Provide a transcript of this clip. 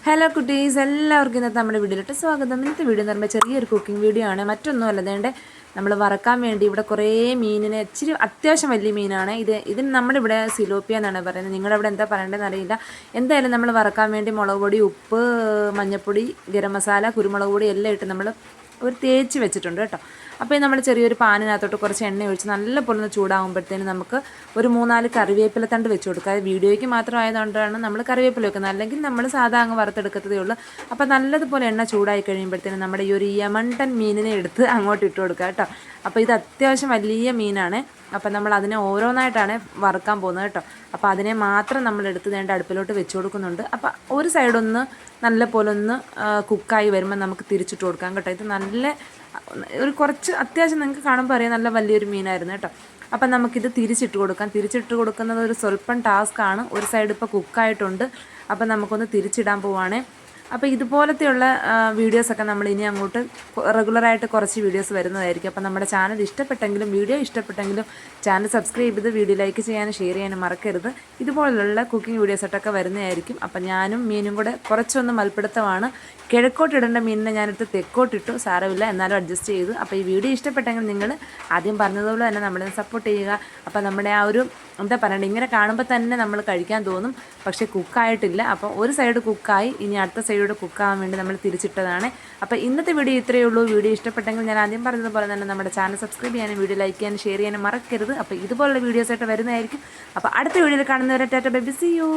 Hello കുട്ടീസ്, എല്ലാവർക്കും ഇന്നത്തെ നമ്മുടെ വീഡിയോയിലോട്ട് സ്വാഗതം. ഇന്നത്തെ വീഡിയോ എന്ന് പറയുമ്പോൾ ചെറിയൊരു കുക്കിംഗ് വീഡിയോ ആണ്. മറ്റൊന്നും അല്ലാതെ നമ്മൾ വറക്കാൻ വേണ്ടി ഇവിടെ കുറേ മീനിനെ ഇച്ചിരി അത്യാവശ്യം വലിയ മീനാണ് ഇതിന് നമ്മുടെ ഇവിടെ സിലോപ്പിയ എന്നാണ് പറയുന്നത്. നിങ്ങളുടെ അവിടെ എന്താ പറയേണ്ടതെന്ന് അറിയില്ല. എന്തായാലും നമ്മൾ വറക്കാൻ വേണ്ടി മുളക് പൊടി, ഉപ്പ്, മഞ്ഞൾപ്പൊടി, ഗരം മസാല, കുരുമുളക് പൊടി എല്ലാം ഇട്ട് നമ്മൾ ഒരു തേച്ച് വെച്ചിട്ടുണ്ട് കേട്ടോ. അപ്പോൾ നമ്മൾ ചെറിയൊരു പാനിനകത്തോട്ട് കുറച്ച് എണ്ണ ഒഴിച്ച് നല്ല പോലെ ഒന്ന് ചൂടാകുമ്പോഴത്തേന് നമുക്ക് ഒരു 3-4 കറിവേപ്പില തണ്ട് വെച്ച് കൊടുക്കുക. വീഡിയോയ്ക്ക് മാത്രം ആയതുകൊണ്ടാണ് നമ്മൾ കറിവേപ്പില വെക്കുന്നത്, അല്ലെങ്കിൽ നമ്മൾ സാധാ അങ്ങ് വറുത്തെടുക്കത്തതേ ഉള്ളൂ. അപ്പോൾ നല്ലതുപോലെ എണ്ണ ചൂടായി കഴിയുമ്പോഴത്തേന് നമ്മുടെ ഈ ഒരു യമണ്ടൻ മീനിനെ എടുത്ത് അങ്ങോട്ട് ഇട്ട് കൊടുക്കുക കേട്ടോ. അപ്പോൾ ഇത് അത്യാവശ്യം വലിയ മീനാണ്. അപ്പം നമ്മൾ അതിനെ ഓരോന്നായിട്ടാണ് വറുക്കാൻ പോകുന്നത് കേട്ടോ. അപ്പോൾ അതിനെ മാത്രം നമ്മൾ എടുത്ത് വേണ്ട അടുപ്പിലോട്ട് വെച്ച് കൊടുക്കുന്നുണ്ട്. അപ്പോൾ ഒരു സൈഡൊന്ന് നല്ല പോലെ ഒന്ന് കുക്കായി വരുമ്പോൾ നമുക്ക് തിരിച്ചിട്ട് കൊടുക്കാം കേട്ടോ. ഇത് നല്ല ഒരു കുറച്ച് അത്യാവശ്യം നിങ്ങൾക്ക് കാണുമ്പോൾ അറിയാം നല്ല വലിയൊരു മീനായിരുന്നു കേട്ടോ. അപ്പം നമുക്കിത് തിരിച്ചിട്ട് കൊടുക്കാം. തിരിച്ചിട്ട് കൊടുക്കുന്നത് ഒരു സ്വല്പം ടാസ്ക്കാണ്. ഒരു സൈഡ് ഇപ്പോൾ കുക്കായിട്ടുണ്ട്. അപ്പം നമുക്കൊന്ന് തിരിച്ചിടാൻ പോവുകയാണേ. അപ്പോൾ ഇതുപോലത്തെയുള്ള വീഡിയോസൊക്കെ നമ്മൾ ഇനി അങ്ങോട്ട് റെഗുലറായിട്ട് കുറച്ച് വീഡിയോസ് വരുന്നതായിരിക്കും. അപ്പോൾ നമ്മുടെ ചാനൽ ഇഷ്ടപ്പെട്ടെങ്കിലും വീഡിയോ ഇഷ്ടപ്പെട്ടെങ്കിലും ചാനൽ സബ്സ്ക്രൈബ് ചെയ്ത് വീഡിയോ ലൈക്ക് ചെയ്യാനും ഷെയർ ചെയ്യാനും മറക്കരുത്. ഇതുപോലുള്ള കുക്കിംഗ് വീഡിയോസൊക്കെ വരുന്നതായിരിക്കും. അപ്പം ഞാനും മീനും കൂടെ കുറച്ചൊന്ന് മൽപ്പിടുത്തമാണ്. കിഴക്കോട്ടിടേണ്ട മീനിനെ ഞാനിട്ട് തെക്കോട്ടിട്ടു. സാരമില്ല, എന്നാലും അഡ്ജസ്റ്റ് ചെയ്തു. അപ്പോൾ ഈ വീഡിയോ ഇഷ്ടപ്പെട്ടെങ്കിൽ നിങ്ങൾ ആദ്യം പറഞ്ഞതുപോലെ തന്നെ നമ്മളെ സപ്പോർട്ട് ചെയ്യുക. അപ്പോൾ നമ്മുടെ ആ ഒരു എന്താ പറയണ്ടേ, ഇങ്ങനെ കാണുമ്പോൾ തന്നെ നമ്മൾ കഴിക്കാൻ തോന്നും, പക്ഷേ കുക്കായിട്ടില്ല. അപ്പോൾ ഒരു സൈഡ് കുക്കായി, ഇനി അടുത്ത സൈഡ് കുക്കാകാൻ വേണ്ടി നമ്മൾ തിരിച്ചിട്ടതാണ്. അപ്പോൾ ഇന്നത്തെ വീഡിയോ ഇത്രയേ ഉള്ളൂ. വീഡിയോ ഇഷ്ടപ്പെട്ടെങ്കിൽ ഞാൻ ആദ്യം പറഞ്ഞതുപോലെ തന്നെ നമ്മുടെ ചാനൽ സബ്സ്ക്രൈബ് ചെയ്യാനും വീഡിയോ ലൈക്ക് ചെയ്യാനും ഷെയർ ചെയ്യാനും മറക്കരുത്. അപ്പോൾ ഇതുപോലുള്ള വീഡിയോസായിട്ട് വരുന്നതായിരിക്കും. അപ്പോൾ അടുത്ത വീഡിയോയിൽ കാണുന്നവരെ tata bye bye, see U.